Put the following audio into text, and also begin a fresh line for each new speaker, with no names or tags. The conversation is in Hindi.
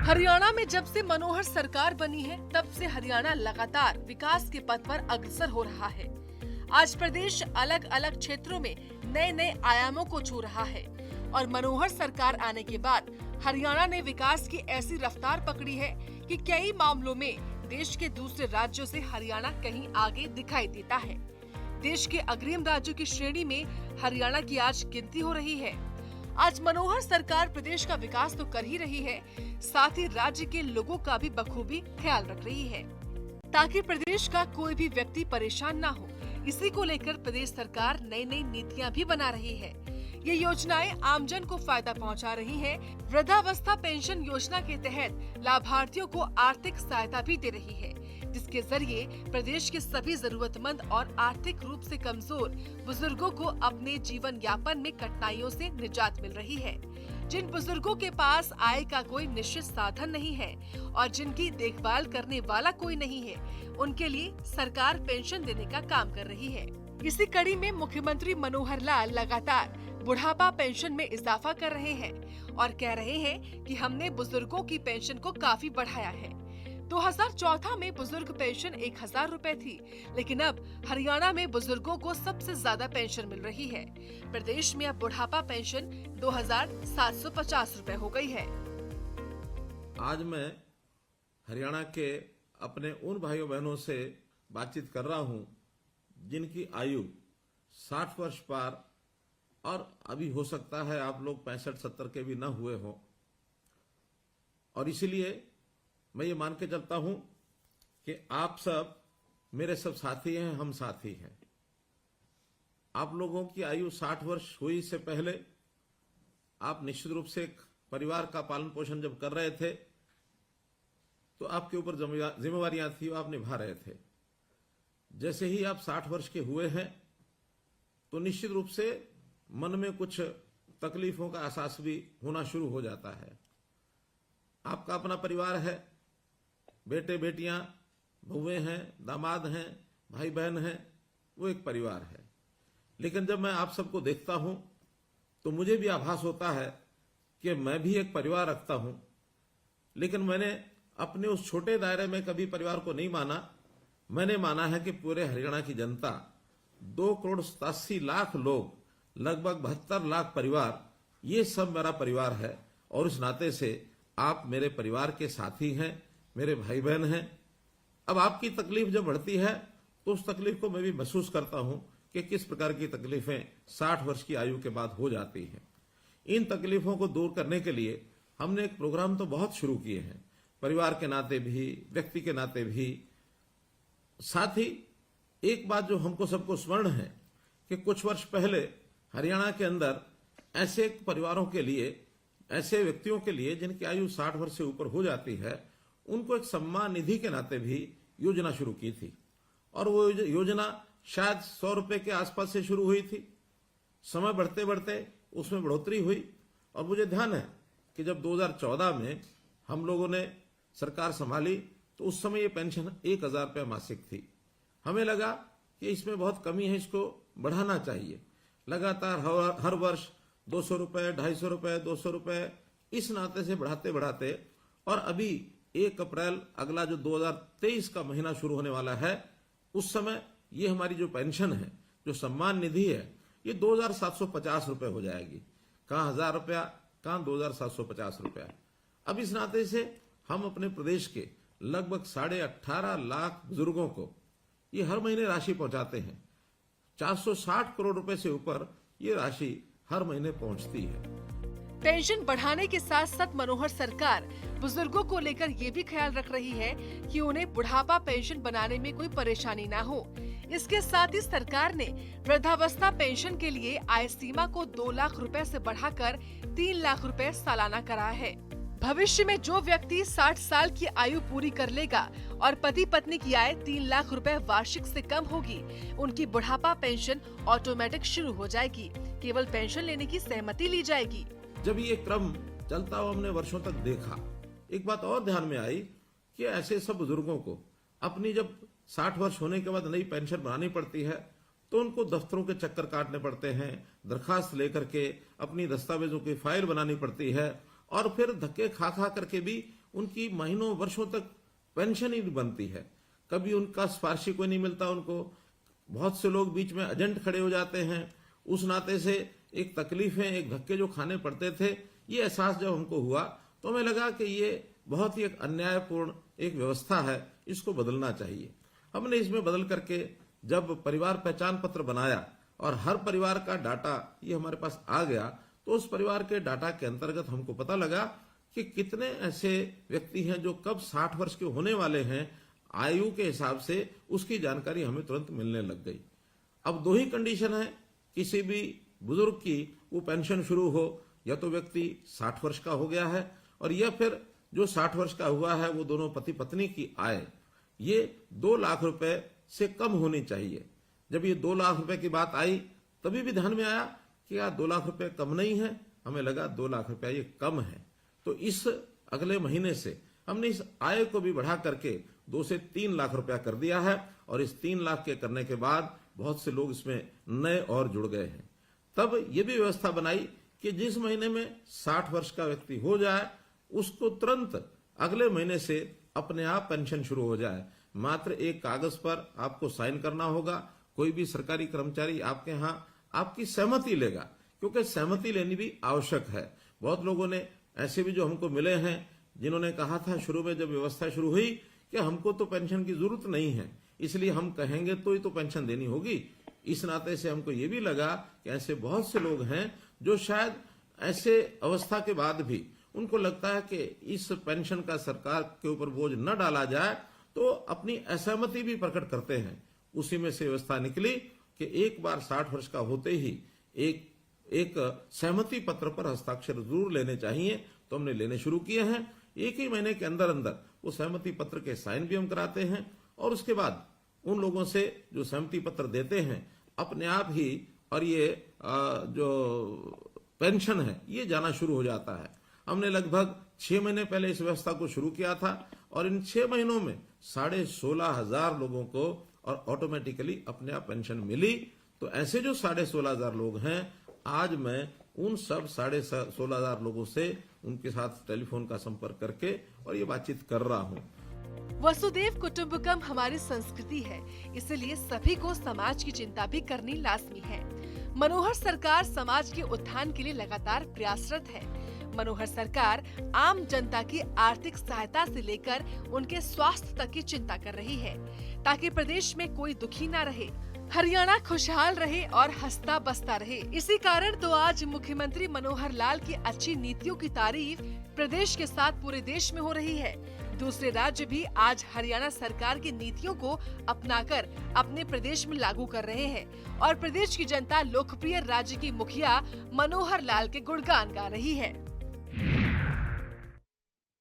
हरियाणा में जब से मनोहर सरकार बनी है तब से हरियाणा लगातार विकास के पथ पर अग्रसर हो रहा है। आज प्रदेश अलग अलग क्षेत्रों में नए नए आयामों को छू रहा है और मनोहर सरकार आने के बाद हरियाणा ने विकास की ऐसी रफ्तार पकड़ी है कि कई मामलों में देश के दूसरे राज्यों से हरियाणा कहीं आगे दिखाई देता है। देश के अग्रिम राज्यों की श्रेणी में हरियाणा की आज गिनती हो रही है। आज मनोहर सरकार प्रदेश का विकास तो कर ही रही है, साथ ही राज्य के लोगों का भी बखूबी ख्याल रख रही है ताकि प्रदेश का कोई भी व्यक्ति परेशान ना हो। इसी को लेकर प्रदेश सरकार नई नई नीतियां भी बना रही है। ये योजनाएं आमजन को फायदा पहुंचा रही हैं। वृद्धावस्था पेंशन योजना के तहत लाभार्थियों को आर्थिक सहायता भी दे रही है, जिसके जरिए प्रदेश के सभी जरूरतमंद और आर्थिक रूप से कमजोर बुजुर्गों को अपने जीवन यापन में कठिनाइयों से निजात मिल रही है। जिन बुजुर्गों के पास आय का कोई निश्चित साधन नहीं है और जिनकी देखभाल करने वाला कोई नहीं है, उनके लिए सरकार पेंशन देने का काम कर रही है। इसी कड़ी में मुख्यमंत्री मनोहर लाल लगातार बुढ़ापा पेंशन में इजाफा कर रहे हैं और कह रहे हैं कि हमने बुजुर्गों की पेंशन को काफी बढ़ाया है। 2014 में बुजुर्ग पेंशन 1000 रुपए थी, लेकिन अब हरियाणा में बुजुर्गों को सबसे ज्यादा पेंशन मिल रही है। प्रदेश में अब बुढ़ापा पेंशन 2750 रुपए हो गई है।
आज मैं हरियाणा के अपने उन भाइयों बहनों से बातचीत कर रहा हूं जिनकी आयु 60 वर्ष पार और अभी हो सकता है आप लोग 65-70 के भी न हुए हों, और इसीलिए मैं ये मान के चलता हूं कि आप सब मेरे सब साथी हैं, हम साथी हैं। आप लोगों की आयु 60 वर्ष हुई से पहले आप निश्चित रूप से एक परिवार का पालन पोषण जब कर रहे थे तो आपके ऊपर जिम्मेवारियां थी, वो आप निभा रहे थे। जैसे ही आप 60 वर्ष के हुए हैं तो निश्चित रूप से मन में कुछ तकलीफों का एहसास भी होना शुरू हो जाता है। आपका अपना परिवार है, बेटे बेटियां, बहुएं हैं, दामाद हैं, भाई बहन हैं, वो एक परिवार है। लेकिन जब मैं आप सबको देखता हूं तो मुझे भी आभास होता है कि मैं भी एक परिवार रखता हूं, लेकिन मैंने अपने उस छोटे दायरे में कभी परिवार को नहीं माना। मैंने माना है कि पूरे हरियाणा की जनता 2,87,00,000 लोग, लगभग 72 लाख परिवार, ये सब मेरा परिवार है और इस नाते से आप मेरे परिवार के साथी हैं, मेरे भाई बहन हैं। अब आपकी तकलीफ जब बढ़ती है तो उस तकलीफ को मैं भी महसूस करता हूं कि किस प्रकार की तकलीफें 60 वर्ष की आयु के बाद हो जाती हैं। इन तकलीफों को दूर करने के लिए हमने एक प्रोग्राम तो बहुत शुरू किए हैं, परिवार के नाते भी, व्यक्ति के नाते भी। साथ ही एक बात जो हमको सबको स्मरण है कि कुछ वर्ष पहले हरियाणा के अंदर ऐसे परिवारों के लिए, ऐसे व्यक्तियों के लिए जिनकी आयु 60 वर्ष से ऊपर हो जाती है, उनको एक सम्मान निधि के नाते भी योजना शुरू की थी। और वो योजना शायद 100 रुपए के आसपास से शुरू हुई थी। समय बढ़ते बढ़ते उसमें बढ़ोतरी हुई और मुझे ध्यान है कि जब 2014 में हम लोगों ने सरकार संभाली तो उस समय ये पेंशन 1000 रुपये मासिक थी। हमें लगा कि इसमें बहुत कमी है, इसको बढ़ाना चाहिए। लगातार हर वर्ष 200 रुपए, 250 रुपए, 200 रुपए, इस नाते से बढ़ाते बढ़ाते, और अभी 1 अप्रैल अगला जो 2023 का महीना शुरू होने वाला है, उस समय ये हमारी जो पेंशन है, जो सम्मान निधि है, ये 2750 रुपए हो जाएगी। कहाँ 1000 रुपया, कहाँ 2750 रुपया। अब इस नाते से हम अपने प्रदेश के लगभग 18.5 लाख बुजुर्गों को ये हर महीने राशि पहुंचाते हैं। 460 करोड़ रुपए से ऊपर ये राशि हर महीने पहुंचती है।
पेंशन बढ़ाने के साथ साथ मनोहर सरकार बुजुर्गों को लेकर ये भी ख्याल रख रही है कि उन्हें बुढ़ापा पेंशन बनाने में कोई परेशानी ना हो। इसके साथ ही सरकार ने वृद्धावस्था पेंशन के लिए आय सीमा को 2 लाख रुपए से बढ़ाकर 3 लाख रुपए सालाना करा है। भविष्य में जो व्यक्ति 60 साल की आयु पूरी कर लेगा और पति पत्नी की आय 3 लाख रुपए वार्षिक से कम होगी, उनकी बुढ़ापा पेंशन ऑटोमेटिक शुरू हो जाएगी। केवल पेंशन लेने की सहमति ली जाएगी।
जब ये क्रम चलता हुआ हमने वर्षों तक देखा, एक बात और ध्यान में आई कि ऐसे सब बुजुर्गों को अपनी जब 60 वर्ष होने के बाद नई पेंशन बनानी पड़ती है तो उनको दफ्तरों के चक्कर काटने पड़ते हैं, दरखास्त लेकर के अपनी दस्तावेजों की फाइल बनानी पड़ती है, और फिर धक्के खा खा करके भी उनकी महीनों वर्षों तक पेंशन ही नहीं बनती है। कभी उनका सिफारिशी कोई नहीं मिलता उनको। बहुत से लोग बीच में एजेंट खड़े हो जाते हैं। उस नाते से एक तकलीफें, एक धक्के जो खाने पड़ते थे, ये एहसास जब हमको हुआ तो हमें लगा कि ये बहुत ही एक अन्यायपूर्ण एक व्यवस्था है, इसको बदलना चाहिए। हमने इसमें बदल करके जब परिवार पहचान पत्र बनाया और हर परिवार का डाटा ये हमारे पास आ गया, तो उस परिवार के डाटा के अंतर्गत हमको पता लगा कि कितने ऐसे व्यक्ति हैं जो कब 60 वर्ष के होने वाले हैं, आयु के हिसाब से उसकी जानकारी हमें तुरंत मिलने लग गई। अब दो ही कंडीशन है किसी भी बुजुर्ग की, वो पेंशन शुरू हो या तो व्यक्ति 60 वर्ष का हो गया है, और या फिर जो 60 वर्ष का हुआ है वो दोनों पति पत्नी की आय ये 2 लाख रुपए से कम होनी चाहिए। जब ये 2 लाख रुपए की बात आई तभी भी ध्यान में आया कि यार 2 लाख रुपए कम नहीं है, हमें लगा 2 लाख रुपया ये कम है। तो इस अगले महीने से हमने इस आय को भी बढ़ा करके 2 से 3 लाख रुपया कर दिया है, और इस 3 लाख के करने के बाद बहुत से लोग इसमें नए और जुड़ गए हैं। तब ये भी व्यवस्था बनाई कि जिस महीने में 60 वर्ष का व्यक्ति हो जाए उसको तुरंत अगले महीने से अपने आप पेंशन शुरू हो जाए। मात्र एक कागज पर आपको साइन करना होगा। कोई भी सरकारी कर्मचारी आपके यहाँ आपकी सहमति लेगा, क्योंकि सहमति लेनी भी आवश्यक है। बहुत लोगों ने ऐसे भी जो हमको मिले हैं जिन्होंने कहा था शुरू में जब व्यवस्था शुरू हुई कि हमको तो पेंशन की जरूरत नहीं है, इसलिए हम कहेंगे तो ही तो पेंशन देनी होगी। इस नाते से हमको ये भी लगा कि ऐसे बहुत से लोग हैं जो शायद ऐसे अवस्था के बाद भी उनको लगता है कि इस पेंशन का सरकार के ऊपर बोझ न डाला जाए, तो अपनी असहमति भी प्रकट करते हैं। उसी में से व्यवस्था निकली कि एक बार 60 वर्ष का होते ही एक सहमति पत्र पर हस्ताक्षर जरूर लेने चाहिए। तो हमने लेने शुरू किए हैं। एक ही महीने के अंदर अंदर वो सहमति पत्र के साइन भी हम कराते हैं, और उसके बाद उन लोगों से जो सहमति पत्र देते हैं अपने आप ही, और ये जो पेंशन है ये जाना शुरू हो जाता है। हमने लगभग 6 महीने पहले इस व्यवस्था को शुरू किया था, और इन 6 महीनों में 16,500 लोगों को और ऑटोमेटिकली अपने आप पेंशन मिली। तो ऐसे जो 16,500 लोग हैं, आज मैं उन सब 16,500 लोगों से उनके साथ टेलीफोन का संपर्क करके और ये बातचीत कर रहा हूँ।
वसुदेव कुटुंबकम हमारी संस्कृति है, इसलिए सभी को समाज की चिंता भी करनी लाजमी है। मनोहर सरकार समाज के उत्थान के लिए लगातार प्रयासरत है। मनोहर सरकार आम जनता की आर्थिक सहायता से लेकर उनके स्वास्थ्य तक की चिंता कर रही है, ताकि प्रदेश में कोई दुखी न रहे, हरियाणा खुशहाल रहे और हंसता बसता रहे। इसी कारण तो आज मुख्यमंत्री मनोहर लाल की अच्छी नीतियों की तारीफ प्रदेश के साथ पूरे देश में हो रही है। दूसरे राज्य भी आज हरियाणा सरकार की नीतियों को अपनाकर अपने प्रदेश में लागू कर रहे हैं, और प्रदेश की जनता लोकप्रिय राज्य की मुखिया मनोहर लाल के गुणगान गा रही है।